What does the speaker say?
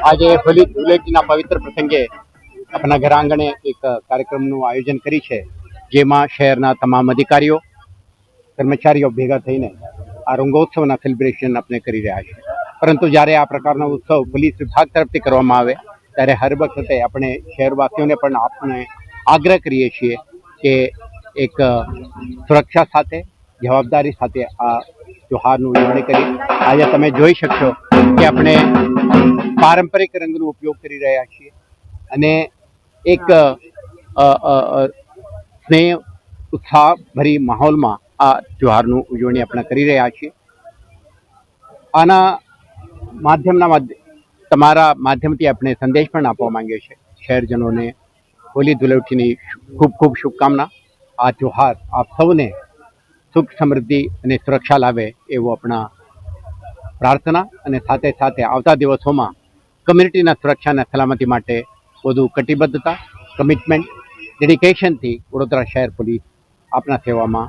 આજે હોલી ધૂળેટીના પવિત્ર પ્રસંગે આપણા ઘર આંગણે એક કાર્યક્રમનું આયોજન કરી છે, જેમાં શહેરના તમામ અધિકારીઓ કર્મચારીઓ ભેગા થઈને આ રંગોત્સવના સેલિબ્રેશન આપણે કરી રહ્યા છે. પરંતુ જ્યારે આ પ્રકારનો ઉત્સવ પોલીસ વિભાગ તરફથી કરવામાં આવે ત્યારે હર વખતે આપણે શહેરવાસીઓને પણ આપણે આગ્રહ કરીએ છીએ કે એક સુરક્ષા સાથે જવાબદારી સાથે આ ત્યોહારની ઉજવણી કરી. આજે તમે જોઈ શકશો કે આપણે પારંપરિક રંગનો ઉપયોગ કરી રહ્યા છીએ અને એક સ્નેહ ઉત્સાહ ભરી માહોલમાં આ ત્યોહારનું ઉજવણી આપણે કરી રહ્યા છીએ. આના તમારા માધ્યમથી આપણે સંદેશ પણ આપવા માંગીએ છીએ શહેરજનોને હોલી ધૂળેટીની ખૂબ ખૂબ શુભકામના. આ ત્યોહાર આપ સૌને સુખ સમૃદ્ધિ અને સુરક્ષા લાવે એવો આપણા પ્રાર્થના, અને સાથે સાથે આવતા દિવસોમાં કમ્યુનિટીના સુરક્ષા અને સલામતી માટે વધુ કટિબદ્ધતા, કમિટમેન્ટ, ડેડિકેશનથી વડોદરા શહેર પોલીસ આપના સેવામાં